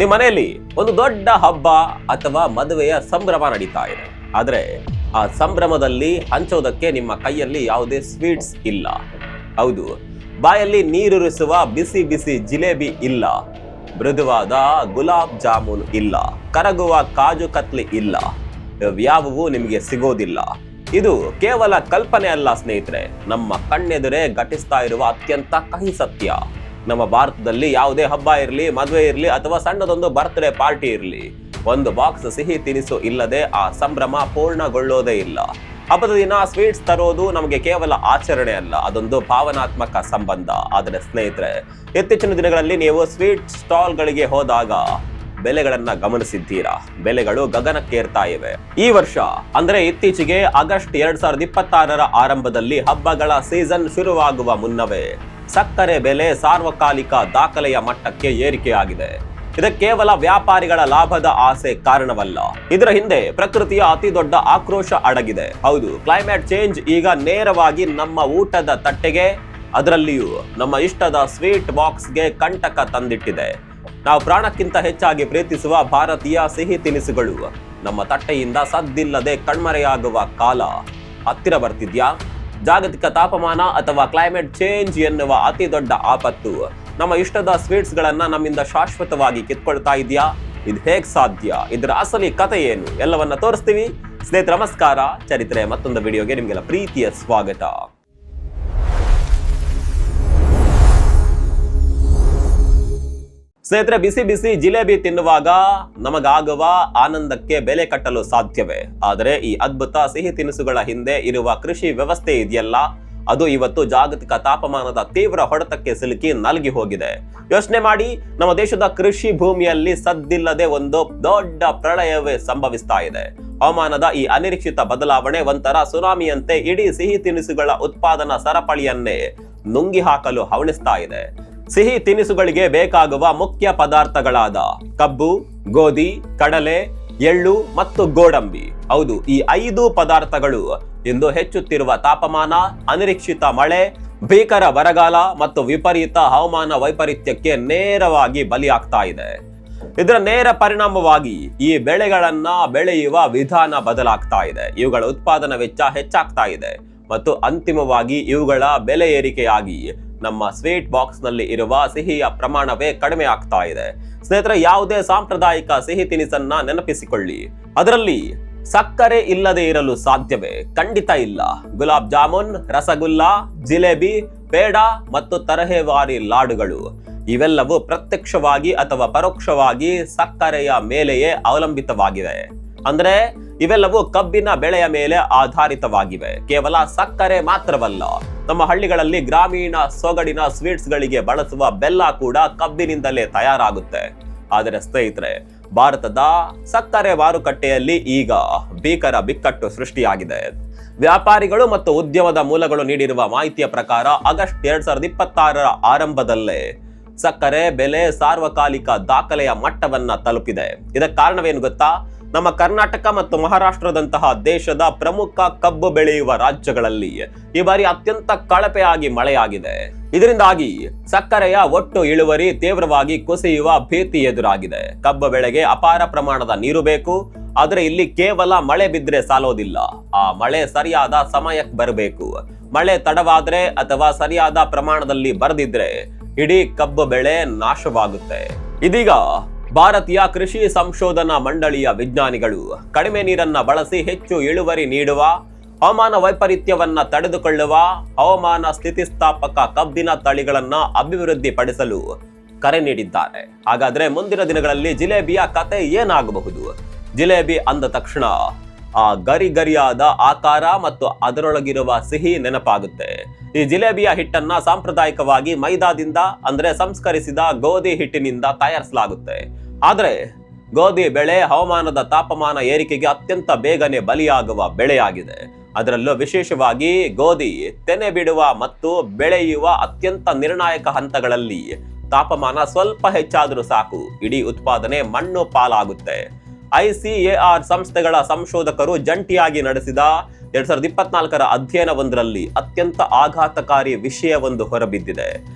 ನಿಮ್ಮ ಮನೆಯಲ್ಲಿ ಒಂದು ದೊಡ್ಡ ಹಬ್ಬ ಅಥವಾ ಮದುವೆಯ ಸಂಭ್ರಮ ನಡೀತಾ ಇದೆ. ಆದ್ರೆ ಆ ಸಂಭ್ರಮದಲ್ಲಿ ಹಂಚೋದಕ್ಕೆ ನಿಮ್ಮ ಕೈಯಲ್ಲಿ ಯಾವುದೇ ಸ್ವೀಟ್ಸ್ ಇಲ್ಲ. ಹೌದು, ಬಾಯಲ್ಲಿ ನೀರುರಿಸುವ ಬಿಸಿ ಬಿಸಿ ಜಿಲೇಬಿ ಇಲ್ಲ, ಮೃದುವಾದ ಗುಲಾಬ್ ಜಾಮೂನ್ ಇಲ್ಲ, ಕರಗುವ ಕಾಜು ಕತ್ಲಿ ಇಲ್ಲ. ಇವ್ಯಾವುವು ನಿಮಗೆ ಸಿಗೋದಿಲ್ಲ. ಇದು ಕೇವಲ ಕಲ್ಪನೆ ಅಲ್ಲ ಸ್ನೇಹಿತರೆ, ನಮ್ಮ ಕಣ್ಣೆದುರೇ ಘಟಿಸ್ತಾ ಇರುವ ಅತ್ಯಂತ ಕಹಿ ಸತ್ಯ. ನಮ್ಮ ಭಾರತದಲ್ಲಿ ಯಾವುದೇ ಹಬ್ಬ ಇರಲಿ, ಮದುವೆ ಇರಲಿ ಅಥವಾ ಸಣ್ಣದೊಂದು ಬರ್ತ್ಡೇ ಪಾರ್ಟಿ ಇರಲಿ, ಒಂದು ಬಾಕ್ಸ್ ಸಿಹಿ ತಿನಿಸು ಇಲ್ಲದೆ ಆ ಸಂಭ್ರಮ ಪೂರ್ಣಗೊಳ್ಳೋದೇ ಇಲ್ಲ. ಹಬ್ಬದ ದಿನ ಸ್ವೀಟ್ಸ್ ತರೋದು ನಮಗೆ ಕೇವಲ ಆಚರಣೆ ಅಲ್ಲ, ಅದೊಂದು ಭಾವನಾತ್ಮಕ ಸಂಬಂಧ. ಆದರೆ ಸ್ನೇಹಿತರೆ, ಇತ್ತೀಚಿನ ದಿನಗಳಲ್ಲಿ ನೀವು ಸ್ವೀಟ್ ಸ್ಟಾಲ್ಗಳಿಗೆ ಹೋದಾಗ ಬೆಲೆಗಳನ್ನ ಗಮನಿಸಿದ್ದೀರಾ? ಬೆಲೆಗಳು ಗಗನಕ್ಕೇರ್ತಾ ಇವೆ. ಈ ವರ್ಷ ಅಂದ್ರೆ ಇತ್ತೀಚೆಗೆ ಆಗಸ್ಟ್ 2026 ಆರಂಭದಲ್ಲಿ ಹಬ್ಬಗಳ ಸೀಸನ್ ಶುರುವಾಗುವ ಮುನ್ನವೇ ಸಕ್ಕರೆ ಬೆಲೆ ಸಾರ್ವಕಾಲಿಕ ದಾಖಲೆಯ ಮಟ್ಟಕ್ಕೆ ಏರಿಕೆಯಾಗಿದೆ. ಇದಕ್ಕೆ ಕೇವಲ ವ್ಯಾಪಾರಿಗಳ ಲಾಭದ ಆಸೆ ಕಾರಣವಲ್ಲ, ಇದರ ಹಿಂದೆ ಪ್ರಕೃತಿಯ ಅತಿ ದೊಡ್ಡ ಆಕ್ರೋಶ ಅಡಗಿದೆ. ಹೌದು, ಕ್ಲೈಮೇಟ್ ಚೇಂಜ್ ಈಗ ನೇರವಾಗಿ ನಮ್ಮ ಊಟದ ತಟ್ಟೆಗೆ, ಅದರಲ್ಲಿಯೂ ನಮ್ಮ ಇಷ್ಟದ ಸ್ವೀಟ್ ಬಾಕ್ಸ್ಗೆ ಕಂಟಕ ತಂದಿಟ್ಟಿದೆ. ನಾವು ಪ್ರಾಣಕ್ಕಿಂತ ಹೆಚ್ಚಾಗಿ ಪ್ರೀತಿಸುವ ಭಾರತೀಯ ಸಿಹಿ ತಿನಿಸುಗಳು ನಮ್ಮ ತಟ್ಟೆಯಿಂದ ಸದ್ದಿಲ್ಲದೆ ಕಣ್ಮರೆಯಾಗುವ ಕಾಲ ಹತ್ತಿರ ಬರ್ತಿದ್ಯಾ? ಜಾಗತಿಕ ತಾಪಮಾನ ಅಥವಾ ಕ್ಲೈಮೇಟ್ ಚೇಂಜ್ ಎನ್ನುವ ಅತಿ ದೊಡ್ಡ ಆಪತ್ತು ನಮ್ಮ ಇಷ್ಟದ ಸ್ವೀಟ್ಸ್ ಗಳನ್ನ ನಮ್ಮಿಂದ ಶಾಶ್ವತವಾಗಿ ಕಿತ್ಕೊಳ್ತಾ ಇದೆಯಾ? ಇದು ಹೇಗ್ ಸಾಧ್ಯ? ಇದರ ಅಸಲಿ ಕಥೆ ಏನು? ಎಲ್ಲವನ್ನ ತೋರಿಸ್ತೀವಿ. ಸ್ನೇಹಿತರೆ ನಮಸ್ಕಾರ, ಚರಿತ್ರೆ ಮತ್ತೊಂದು ವಿಡಿಯೋಗೆ ನಿಮ್ಗೆಲ್ಲ ಪ್ರೀತಿಯ ಸ್ವಾಗತ. ಸ್ನೇಹಿತರೆ, ಬಿಸಿ ಬಿಸಿ ಜಿಲೇಬಿ ತಿನ್ನುವಾಗ ನಮಗಾಗುವ ಆನಂದಕ್ಕೆ ಬೆಲೆ ಕಟ್ಟಲು ಸಾಧ್ಯವೇ? ಆದರೆ ಈ ಅದ್ಭುತ ಸಿಹಿ ತಿನಿಸುಗಳ ಹಿಂದೆ ಇರುವ ಕೃಷಿ ವ್ಯವಸ್ಥೆ ಇದೆಯಲ್ಲ, ಅದು ಇವತ್ತು ಜಾಗತಿಕ ತಾಪಮಾನದ ತೀವ್ರ ಹೊಡೆತಕ್ಕೆ ಸಿಲುಕಿ ನಲಗಿ ಹೋಗಿದೆ. ಯೋಚನೆ ಮಾಡಿ, ನಮ್ಮ ದೇಶದ ಕೃಷಿ ಭೂಮಿಯಲ್ಲಿ ಸದ್ದಿಲ್ಲದೆ ಒಂದು ದೊಡ್ಡ ಪ್ರಳಯವೇ ಸಂಭವಿಸ್ತಾ ಇದೆ. ಹವಾಮಾನದ ಈ ಅನಿರೀಕ್ಷಿತ ಬದಲಾವಣೆ ಒಂಥರ ಸುನಾಮಿಯಂತೆ ಇಡೀ ಸಿಹಿ ತಿನಿಸುಗಳ ಉತ್ಪಾದನಾ ಸರಪಳಿಯನ್ನೇ ನುಂಗಿ ಹಾಕಲು ಹವಣಿಸ್ತಾ ಇದೆ. ಸಿಹಿ ತಿನಿಸುಗಳಿಗೆ ಬೇಕಾಗುವ ಮುಖ್ಯ ಪದಾರ್ಥಗಳಾದ ಕಬ್ಬು, ಗೋಧಿ, ಕಡಲೆ, ಎಳ್ಳು ಮತ್ತು ಗೋಡಂಬಿ, ಹೌದು, ಈ 5 ಪದಾರ್ಥಗಳು ಇಂದು ಹೆಚ್ಚುತ್ತಿರುವ ತಾಪಮಾನ, ಅನಿರೀಕ್ಷಿತ ಮಳೆ, ಭೀಕರ ಬರಗಾಲ ಮತ್ತು ವಿಪರೀತ ಹವಾಮಾನ ವೈಪರೀತ್ಯಕ್ಕೆ ನೇರವಾಗಿ ಬಲಿಯಾಗ್ತಾ ಇದೆ. ಇದರ ನೇರ ಪರಿಣಾಮವಾಗಿ ಈ ಬೆಳೆಗಳನ್ನ ಬೆಳೆಯುವ ವಿಧಾನ ಬದಲಾಗ್ತಾ ಇದೆ. ಇವುಗಳ ಉತ್ಪಾದನಾ ವೆಚ್ಚ ಹೆಚ್ಚಾಗ್ತಾ ಇದೆ ಮತ್ತು ಅಂತಿಮವಾಗಿ ಇವುಗಳ ಬೆಲೆ ಏರಿಕೆಯಾಗಿ ನಮ್ಮ ಸ್ವೀಟ್ ಬಾಕ್ಸ್ ನಲ್ಲಿ ಇರುವ ಸಿಹಿಯ ಪ್ರಮಾಣವೇ ಕಡಿಮೆ ಆಗ್ತಾ ಇದೆ. ಸ್ನೇಹಿತರೆ, ಯಾವುದೇ ಸಾಂಪ್ರದಾಯಿಕ ಸಿಹಿ ತಿನಿಸನ್ನ ನೆನಪಿಸಿಕೊಳ್ಳಿ, ಅದರಲ್ಲಿ ಸಕ್ಕರೆ ಇಲ್ಲದೆ ಇರಲು ಸಾಧ್ಯವೇ? ಖಂಡಿತ ಇಲ್ಲ. ಗುಲಾಬ್ ಜಾಮೂನ್, ರಸಗುಲ್ಲಾ, ಜಿಲೇಬಿ, ಪೇಡ ಮತ್ತು ತರಹೇವಾರಿ ಲಾಡುಗಳು ಇವೆಲ್ಲವೂ ಪ್ರತ್ಯಕ್ಷವಾಗಿ ಅಥವಾ ಪರೋಕ್ಷವಾಗಿ ಸಕ್ಕರೆಯ ಮೇಲೆಯೇ ಅವಲಂಬಿತವಾಗಿವೆ. ಅಂದ್ರೆ ಇವೆಲ್ಲವೂ ಕಬ್ಬಿನ ಬೆಳೆಯ ಮೇಲೆ ಆಧಾರಿತವಾಗಿವೆ. ಕೇವಲ ಸಕ್ಕರೆ ಮಾತ್ರವಲ್ಲ, ನಮ್ಮ ಹಳ್ಳಿಗಳಲ್ಲಿ ಗ್ರಾಮೀಣ ಸೊಗಡಿನ ಸ್ವೀಟ್ಸ್ ಗಳಿಗೆ ಬಳಸುವ ಬೆಲ್ಲ ಕೂಡ ಕಬ್ಬಿನಿಂದಲೇ ತಯಾರಾಗುತ್ತೆ. ಆದರೆ ಸ್ನೇಹಿತರೆ, ಭಾರತದ ಸಕ್ಕರೆ ಮಾರುಕಟ್ಟೆಯಲ್ಲಿ ಈಗ ಭೀಕರ ಬಿಕ್ಕಟ್ಟು ಸೃಷ್ಟಿಯಾಗಿದೆ. ವ್ಯಾಪಾರಿಗಳು ಮತ್ತು ಉದ್ಯಮದ ಮೂಲಗಳು ನೀಡಿರುವ ಮಾಹಿತಿಯ ಪ್ರಕಾರ ಆಗಸ್ಟ್ 2026 ಆರಂಭದಲ್ಲೇ ಸಕ್ಕರೆ ಬೆಲೆ ಸಾರ್ವಕಾಲಿಕ ದಾಖಲೆಯ ಮಟ್ಟವನ್ನ ತಲುಪಿದೆ. ಇದಕ್ಕೆ ಕಾರಣವೇನು ಗೊತ್ತಾ? ನಮ್ಮ ಕರ್ನಾಟಕ ಮತ್ತು ಮಹಾರಾಷ್ಟ್ರದಂತಹ ದೇಶದ ಪ್ರಮುಖ ಕಬ್ಬು ಬೆಳೆಯುವ ರಾಜ್ಯಗಳಲ್ಲಿ ಈ ಬಾರಿ ಅತ್ಯಂತ ಕಳಪೆಯಾಗಿ ಮಳೆಯಾಗಿದೆ. ಇದರಿಂದಾಗಿ ಸಕ್ಕರೆಯ ಒಟ್ಟು ಇಳುವರಿ ತೀವ್ರವಾಗಿ ಕುಸಿಯುವ ಭೀತಿ ಎದುರಾಗಿದೆ. ಕಬ್ಬು ಬೆಳೆಗೆ ಅಪಾರ ಪ್ರಮಾಣದ ನೀರು ಬೇಕು, ಆದರೆ ಇಲ್ಲಿ ಕೇವಲ ಮಳೆ ಬಿದ್ರೆ ಸಾಲೋದಿಲ್ಲ. ಆ ಮಳೆ ಸರಿಯಾದ ಸಮಯಕ್ಕೆ ಬರಬೇಕು. ಮಳೆ ತಡವಾದ್ರೆ ಅಥವಾ ಸರಿಯಾದ ಪ್ರಮಾಣದಲ್ಲಿ ಬರದಿದ್ರೆ ಇಡೀ ಕಬ್ಬು ಬೆಳೆ ನಾಶವಾಗುತ್ತೆ. ಇದೀಗ ಭಾರತೀಯ ಕೃಷಿ ಸಂಶೋಧನಾ ಮಂಡಳಿಯ ವಿಜ್ಞಾನಿಗಳು ಕಡಿಮೆ ನೀರನ್ನ ಬಳಸಿ ಹೆಚ್ಚು ಇಳುವರಿ ನೀಡುವ, ಹವಾಮಾನ ವೈಪರೀತ್ಯವನ್ನ ತಡೆದುಕೊಳ್ಳುವ ಹವಾಮಾನ ಸ್ಥಿತಿಸ್ಥಾಪಕ ಕಬ್ಬಿನ ತಳಿಗಳನ್ನ ಅಭಿವೃದ್ಧಿಪಡಿಸಲು ಕರೆ ನೀಡಿದ್ದಾರೆ. ಹಾಗಾದ್ರೆ ಮುಂದಿನ ದಿನಗಳಲ್ಲಿ ಜಿಲೇಬಿಯ ಕತೆ ಏನಾಗಬಹುದು? ಜಿಲೇಬಿ ಅಂದ ತಕ್ಷಣ ಆ ಗರಿಗರಿಯಾದ ಆಕಾರ ಮತ್ತು ಅದರೊಳಗಿರುವ ಸಿಹಿ ನೆನಪಾಗುತ್ತೆ. ಈ ಜಿಲೇಬಿಯ ಹಿಟ್ಟನ್ನ ಸಾಂಪ್ರದಾಯಿಕವಾಗಿ ಮೈದಾದಿಂದ ಅಂದ್ರೆ ಸಂಸ್ಕರಿಸಿದ ಗೋಧಿ ಹಿಟ್ಟಿನಿಂದ ತಯಾರಿಸಲಾಗುತ್ತೆ. ಆದ್ರೆ ಗೋಧಿ ಬೆಳೆ ಹವಾಮಾನದ ತಾಪಮಾನ ಏರಿಕೆಗೆ ಅತ್ಯಂತ ಬೇಗನೆ ಬಲಿಯಾಗುವ ಬೆಳೆಯಾಗಿದೆ. ಅದರಲ್ಲೂ ವಿಶೇಷವಾಗಿ ಗೋಧಿ ತೆನೆ ಬಿಡುವ ಮತ್ತು ಬೆಳೆಯುವ ಅತ್ಯಂತ ನಿರ್ಣಾಯಕ ಹಂತಗಳಲ್ಲಿ ತಾಪಮಾನ ಸ್ವಲ್ಪ ಹೆಚ್ಚಾದರೂ ಸಾಕು, ಇಡೀ ಉತ್ಪಾದನೆ ಮಣ್ಣು ಪಾಲಾಗುತ್ತೆ. ICAR ಸಂಸ್ಥೆಗಳ ಸಂಶೋಧಕರು ಜಂಟಿಯಾಗಿ ನಡೆಸಿದ 2024 ಅಧ್ಯಯನವೊಂದರಲ್ಲಿ ಅತ್ಯಂತ ಆಘಾತಕಾರಿ ವಿಷಯವೊಂದು ಹೊರಬಿದ್ದಿದೆ.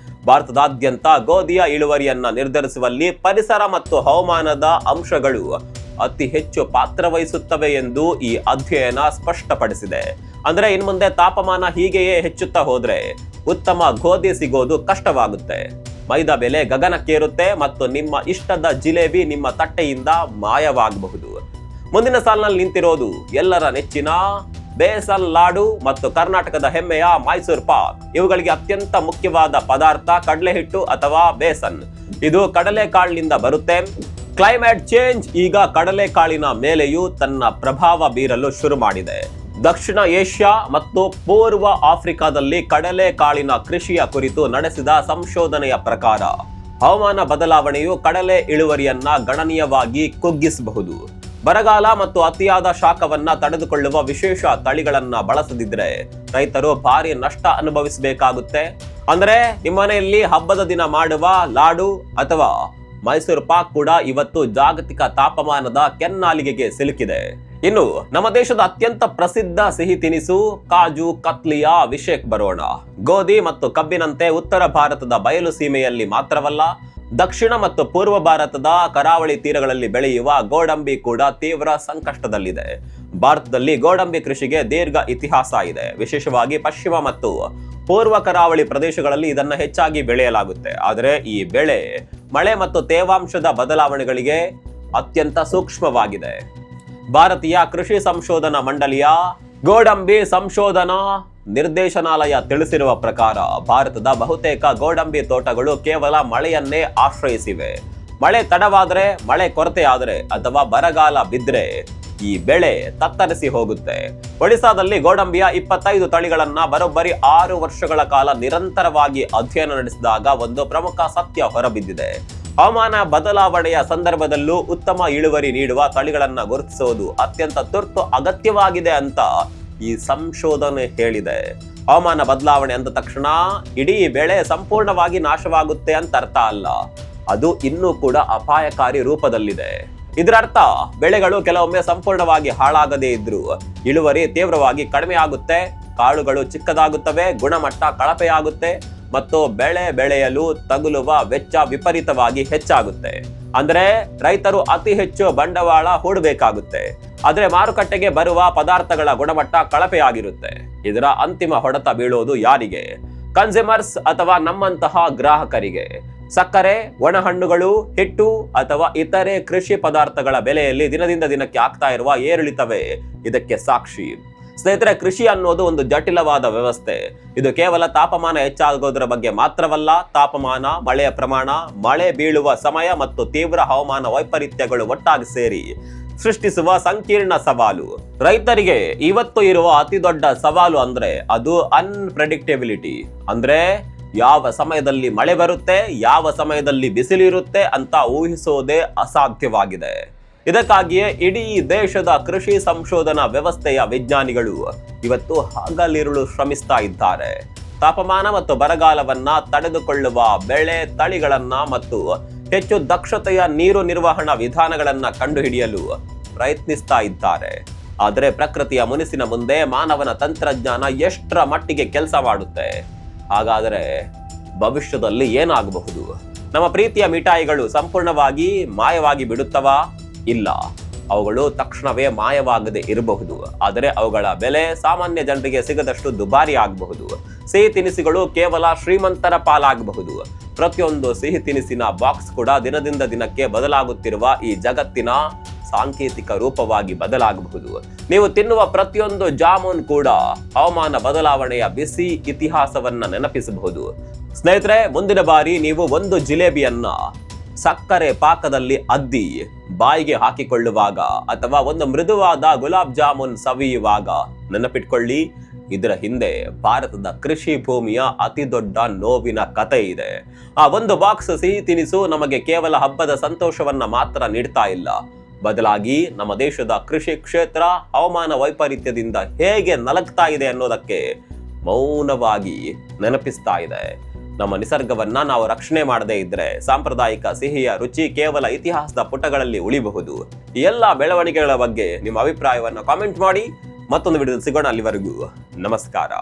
ಭಾರತದಾದ್ಯಂತ ಗೋಧಿಯ ಇಳುವರಿಯನ್ನ ನಿರ್ಧರಿಸುವಲ್ಲಿ ಪರಿಸರ ಮತ್ತು ಹವಾಮಾನದ ಅಂಶಗಳು ಅತಿ ಹೆಚ್ಚು ಪಾತ್ರ ವಹಿಸುತ್ತವೆ ಎಂದು ಈ ಅಧ್ಯಯನ ಸ್ಪಷ್ಟಪಡಿಸಿದೆ. ಅಂದ್ರೆ ಇನ್ಮುಂದೆ ತಾಪಮಾನ ಹೀಗೆಯೇ ಹೆಚ್ಚುತ್ತಾ ಹೋದ್ರೆ ಉತ್ತಮ ಗೋಧಿ ಸಿಗೋದು ಕಷ್ಟವಾಗುತ್ತೆ. ಮೈದಾ ಬೆಲೆ ಗಗನಕ್ಕೇರುತ್ತೆ ಮತ್ತು ನಿಮ್ಮ ಇಷ್ಟದ ಜಿಲೇಬಿ ನಿಮ್ಮ ತಟ್ಟೆಯಿಂದ ಮಾಯವಾಗಬಹುದು. ಮುಂದಿನ ಸಾಲಿನಲ್ಲಿ ನಿಂತಿರೋದು ಎಲ್ಲರ ನೆಚ್ಚಿನ ಬೇಸನ್ ಲಾಡು ಮತ್ತು ಕರ್ನಾಟಕದ ಹೆಮ್ಮೆಯ ಮೈಸೂರು ಪಾಕ್. ಇವುಗಳಿಗೆ ಅತ್ಯಂತ ಮುಖ್ಯವಾದ ಪದಾರ್ಥ ಕಡಲೆ ಹಿಟ್ಟು ಅಥವಾ ಬೇಸನ್. ಇದು ಕಡಲೆಕಾಳಿನಿಂದ ಬರುತ್ತೆ. ಕ್ಲೈಮೇಟ್ ಚೇಂಜ್ ಈಗ ಕಡಲೆಕಾಳಿನ ಮೇಲೆಯೂ ತನ್ನ ಪ್ರಭಾವ ಬೀರಲು ಶುರು ಮಾಡಿದೆ. ದಕ್ಷಿಣ ಏಷ್ಯಾ ಮತ್ತು ಪೂರ್ವ ಆಫ್ರಿಕಾದಲ್ಲಿ ಕಡಲೆಕಾಳಿನ ಕೃಷಿಯ ಕುರಿತು ನಡೆಸಿದ ಸಂಶೋಧನೆಯ ಪ್ರಕಾರ ಹವಾಮಾನ ಬದಲಾವಣೆಯು ಕಡಲೆ ಇಳುವರಿಯನ್ನ ಗಣನೀಯವಾಗಿ ಕುಗ್ಗಿಸಬಹುದು. ಬರಗಾಲ ಮತ್ತು ಅತಿಯಾದ ಶಾಖವನ್ನ ತಡೆದುಕೊಳ್ಳುವ ವಿಶೇಷ ತಳಿಗಳನ್ನ ಬಳಸದಿದ್ರೆ ರೈತರು ಭಾರಿ ನಷ್ಟ ಅನುಭವಿಸಬೇಕಾಗುತ್ತೆ. ಅಂದ್ರೆ ನಿಮ್ಮನೆಯಲ್ಲಿ ಹಬ್ಬದ ದಿನ ಮಾಡುವ ಲಾಡು ಅಥವಾ ಮೈಸೂರು ಪಾಕ್ ಕೂಡ ಇವತ್ತು ಜಾಗತಿಕ ತಾಪಮಾನದ ಕೆನ್ನಾಲಿಗೆಗೆ ಸಿಲುಕಿದೆ. ಇನ್ನು ನಮ್ಮ ದೇಶದ ಅತ್ಯಂತ ಪ್ರಸಿದ್ಧ ಸಿಹಿ ತಿನಿಸು ಕಾಜು ಕತ್ಲಿಯ ವಿಷಯಕ್ಕೆ ಬರೋಣ. ಗೋಧಿ ಮತ್ತು ಕಬ್ಬಿನಂತೆ ಉತ್ತರ ಭಾರತದ ಬಯಲು ಸೀಮೆಯಲ್ಲಿ ಮಾತ್ರವಲ್ಲ, ದಕ್ಷಿಣ ಮತ್ತು ಪೂರ್ವ ಭಾರತದ ಕರಾವಳಿ ತೀರಗಳಲ್ಲಿ ಬೆಳೆಯುವ ಗೋಡಂಬಿ ಕೂಡ ತೀವ್ರ ಸಂಕಷ್ಟದಲ್ಲಿದೆ. ಭಾರತದಲ್ಲಿ ಗೋಡಂಬಿ ಕೃಷಿಗೆ ದೀರ್ಘ ಇತಿಹಾಸ ಇದೆ. ವಿಶೇಷವಾಗಿ ಪಶ್ಚಿಮ ಮತ್ತು ಪೂರ್ವ ಕರಾವಳಿ ಪ್ರದೇಶಗಳಲ್ಲಿ ಇದನ್ನ ಹೆಚ್ಚಾಗಿ ಬೆಳೆಯಲಾಗುತ್ತೆ. ಆದರೆ ಈ ಬೆಳೆ ಮಳೆ ಮತ್ತು ತೇವಾಂಶದ ಬದಲಾವಣೆಗಳಿಗೆ ಅತ್ಯಂತ ಸೂಕ್ಷ್ಮವಾಗಿದೆ. ಭಾರತೀಯ ಕೃಷಿ ಸಂಶೋಧನಾ ಮಂಡಳಿಯ ಗೋಡಂಬಿ ಸಂಶೋಧನಾ ನಿರ್ದೇಶನಾಲಯ ತಿಳಿಸಿರುವ ಪ್ರಕಾರ ಭಾರತದ ಬಹುತೇಕ ಗೋಡಂಬಿ ತೋಟಗಳು ಕೇವಲ ಮಳೆಯನ್ನೇ ಆಶ್ರಯಿಸಿವೆ. ಮಳೆ ತಡವಾದರೆ, ಮಳೆ ಕೊರತೆ ಆದರೆ ಅಥವಾ ಬರಗಾಲ ಬಿದ್ದರೆ ಈ ಬೆಳೆ ತತ್ತರಿಸಿ ಹೋಗುತ್ತೆ. ಒಡಿಸಾದಲ್ಲಿ ಗೋಡಂಬಿಯ 25 ತಳಿಗಳನ್ನ ಬರೋಬ್ಬರಿ 6 ವರ್ಷಗಳ ಕಾಲ ನಿರಂತರವಾಗಿ ಅಧ್ಯಯನ ನಡೆಸಿದಾಗ ಒಂದು ಪ್ರಮುಖ ಸತ್ಯ ಹೊರಬಿದ್ದಿದೆ. ಹವಾಮಾನ ಬದಲಾವಣೆಯ ಸಂದರ್ಭದಲ್ಲೂ ಉತ್ತಮ ಇಳುವರಿ ನೀಡುವ ತಳಿಗಳನ್ನ ಗುರುತಿಸುವುದು ಅತ್ಯಂತ ತುರ್ತು ಅಗತ್ಯವಾಗಿದೆ ಅಂತ ಈ ಸಂಶೋಧನೆ ಹೇಳಿದೆ. ಹವಾಮಾನ ಬದಲಾವಣೆ ಅಂದ ತಕ್ಷಣ ಇಡೀ ಬೆಳೆ ಸಂಪೂರ್ಣವಾಗಿ ನಾಶವಾಗುತ್ತೆ ಅಂತ ಅರ್ಥ ಅಲ್ಲ. ಅದು ಇನ್ನೂ ಕೂಡ ಅಪಾಯಕಾರಿ ರೂಪದಲ್ಲಿದೆ. ಇದರ ಅರ್ಥ ಬೆಳೆಗಳು ಕೆಲವೊಮ್ಮೆ ಸಂಪೂರ್ಣವಾಗಿ ಹಾಳಾಗದೇ ಇದ್ರೂ ಇಳುವರಿ ತೀವ್ರವಾಗಿ ಕಡಿಮೆ ಆಗುತ್ತೆ, ಕಾಳುಗಳು ಚಿಕ್ಕದಾಗುತ್ತವೆ, ಗುಣಮಟ್ಟ ಕಳಪೆಯಾಗುತ್ತೆ ಮತ್ತು ಬೆಳೆ ಬೆಳೆಯಲು ತಗುಲುವ ವೆಚ್ಚ ವಿಪರೀತವಾಗಿ ಹೆಚ್ಚಾಗುತ್ತೆ. ಅಂದ್ರೆ ರೈತರು ಅತಿ ಹೆಚ್ಚು ಬಂಡವಾಳ ಹೂಡಬೇಕಾಗುತ್ತೆ, ಆದ್ರೆ ಮಾರುಕಟ್ಟೆಗೆ ಬರುವ ಪದಾರ್ಥಗಳ ಗುಣಮಟ್ಟ ಕಳಪೆಯಾಗಿರುತ್ತೆ. ಇದರ ಅಂತಿಮ ಹೊಡೆತ ಬೀಳೋದು ಯಾರಿಗೆ? ಕನ್ಸ್ಯೂಮರ್ಸ್ ಅಥವಾ ನಮ್ಮಂತಹ ಗ್ರಾಹಕರಿಗೆ. ಸಕ್ಕರೆ, ಒಣಹಣ್ಣುಗಳು, ಹಿಟ್ಟು ಅಥವಾ ಇತರೆ ಕೃಷಿ ಪದಾರ್ಥಗಳ ಬೆಲೆಯಲ್ಲಿ ದಿನದಿಂದ ದಿನಕ್ಕೆ ಆಗ್ತಾ ಇರುವ ಏರಿಳಿತವೇ ಇದಕ್ಕೆ ಸಾಕ್ಷಿ. ಸ್ನೇಹಿತರೆ, ಕೃಷಿ ಅನ್ನೋದು ಒಂದು ಜಟಿಲವಾದ ವ್ಯವಸ್ಥೆ. ಇದು ಕೇವಲ ತಾಪಮಾನ ಹೆಚ್ಚಾಗೋದ್ರ ಬಗ್ಗೆ ಮಾತ್ರವಲ್ಲ, ತಾಪಮಾನ, ಮಳೆಯ ಪ್ರಮಾಣ, ಮಳೆ ಬೀಳುವ ಸಮಯ ಮತ್ತು ತೀವ್ರ ಹವಾಮಾನ ವೈಪರೀತ್ಯಗಳು ಒಟ್ಟಾಗಿ ಸೇರಿ ಸೃಷ್ಟಿಸುವ ಸಂಕೀರ್ಣ ಸವಾಲು. ರೈತರಿಗೆ ಇವತ್ತು ಇರುವ ಅತಿ ದೊಡ್ಡ ಸವಾಲು ಅಂದ್ರೆ ಅದು ಅನ್ಪ್ರೆಡಿಕ್ಟಬಿಲಿಟಿ. ಅಂದ್ರೆ ಯಾವ ಸಮಯದಲ್ಲಿ ಮಳೆ ಬರುತ್ತೆ, ಯಾವ ಸಮಯದಲ್ಲಿ ಬಿಸಿಲಿರುತ್ತೆ ಅಂತ ಊಹಿಸೋದೇ ಅಸಾಧ್ಯವಾಗಿದೆ. ಇದಕ್ಕಾಗಿಯೇ ಇಡೀ ದೇಶದ ಕೃಷಿ ಸಂಶೋಧನಾ ವ್ಯವಸ್ಥೆಯ ವಿಜ್ಞಾನಿಗಳು ಇವತ್ತು ಹಗಲಿರುಳು ಶ್ರಮಿಸ್ತಾ ಇದ್ದಾರೆ. ತಾಪಮಾನ ಮತ್ತು ಬರಗಾಲವನ್ನ ತಡೆದುಕೊಳ್ಳುವ ಬೆಳೆ ತಳಿಗಳನ್ನ ಮತ್ತು ಹೆಚ್ಚು ದಕ್ಷತೆಯ ನೀರು ನಿರ್ವಹಣಾ ವಿಧಾನಗಳನ್ನ ಕಂಡುಹಿಡಿಯಲು ಪ್ರಯತ್ನಿಸ್ತಾ ಇದ್ದಾರೆ. ಆದರೆ ಪ್ರಕೃತಿಯ ಮುನಿಸಿನ ಮುಂದೆ ಮಾನವನ ತಂತ್ರಜ್ಞಾನ ಎಷ್ಟರ ಮಟ್ಟಿಗೆ ಕೆಲಸ ಮಾಡುತ್ತೆ? ಹಾಗಾದರೆ ಭವಿಷ್ಯದಲ್ಲಿ ಏನಾಗಬಹುದು? ನಮ್ಮ ಪ್ರೀತಿಯ ಮಿಠಾಯಿಗಳು ಸಂಪೂರ್ಣವಾಗಿ ಮಾಯವಾಗಿ ಬಿಡುತ್ತವಾ? ಇಲ್ಲ, ಅವುಗಳು ತಕ್ಷಣವೇ ಮಾಯವಾಗದೆ ಇರಬಹುದು, ಆದರೆ ಅವುಗಳ ಬೆಲೆ ಸಾಮಾನ್ಯ ಜನರಿಗೆ ಸಿಗದಷ್ಟು ದುಬಾರಿ ಆಗಬಹುದು. ಸಿಹಿ ತಿನಿಸುಗಳು ಕೇವಲ ಶ್ರೀಮಂತರ ಪಾಲಾಗಬಹುದು. ಪ್ರತಿಯೊಂದು ಸಿಹಿ ತಿನಿಸಿನ ಬಾಕ್ಸ್ ಕೂಡ ದಿನದಿಂದ ದಿನಕ್ಕೆ ಬದಲಾಗುತ್ತಿರುವ ಈ ಜಗತ್ತಿನ ಸಾಂಕೇತಿಕ ರೂಪವಾಗಿ ಬದಲಾಗಬಹುದು. ನೀವು ತಿನ್ನುವ ಪ್ರತಿಯೊಂದು ಜಾಮೂನ್ ಕೂಡ ಹವಾಮಾನ ಬದಲಾವಣೆಯ ಬಿಸಿ ಇತಿಹಾಸವನ್ನ ನೆನಪಿಸಬಹುದು. ಸ್ನೇಹಿತರೆ, ಮುಂದಿನ ಬಾರಿ ನೀವು ಒಂದು ಜಿಲೇಬಿಯನ್ನ ಸಕ್ಕರೆ ಪಾಕದಲ್ಲಿ ಅದ್ದಿ ಬಾಯಿಗೆ ಹಾಕಿಕೊಳ್ಳುವಾಗ ಅಥವಾ ಒಂದು ಮೃದುವಾದ ಗುಲಾಬ್ ಜಾಮೂನ್ ಸವಿಯುವಾಗ ನೆನಪಿಟ್ಕೊಳ್ಳಿ, ಇದರ ಹಿಂದೆ ಭಾರತದ ಕೃಷಿ ಭೂಮಿಯ ಅತಿ ದೊಡ್ಡ ನೋವಿನ ಕತೆ ಇದೆ. ಆ ಒಂದು ಬಾಕ್ಸ್ ಸಿಹಿ ತಿನಿಸು ನಮಗೆ ಕೇವಲ ಹಬ್ಬದ ಸಂತೋಷವನ್ನ ಮಾತ್ರ ನೀಡ್ತಾ ಇಲ್ಲ, ಬದಲಾಗಿ ನಮ್ಮ ದೇಶದ ಕೃಷಿ ಕ್ಷೇತ್ರ ಹವಾಮಾನ ವೈಪರೀತ್ಯದಿಂದ ಹೇಗೆ ನಲಗ್ತಾ ಇದೆ ಅನ್ನೋದಕ್ಕೆ ಮೌನವಾಗಿ ನೆನಪಿಸ್ತಾ ಇದೆ. ನಮ್ಮ ನಿಸರ್ಗವನ್ನ ನಾವು ರಕ್ಷಣೆ ಮಾಡದೇ ಇದ್ರೆ ಸಾಂಪ್ರದಾಯಿಕ ಸಿಹಿಯ ರುಚಿ ಕೇವಲ ಇತಿಹಾಸದ ಪುಟಗಳಲ್ಲಿ ಉಳಿಬಹುದು. ಈ ಎಲ್ಲ ಬೆಳವಣಿಗೆಗಳ ಬಗ್ಗೆ ನಿಮ್ಮ ಅಭಿಪ್ರಾಯವನ್ನು ಕಾಮೆಂಟ್ ಮಾಡಿ. ಮತ್ತೊಂದು ವಿಡಿಯೋದಲ್ಲಿ ಸಿಗೋಣ. ಅಲ್ಲಿವರೆಗೂ ನಮಸ್ಕಾರ.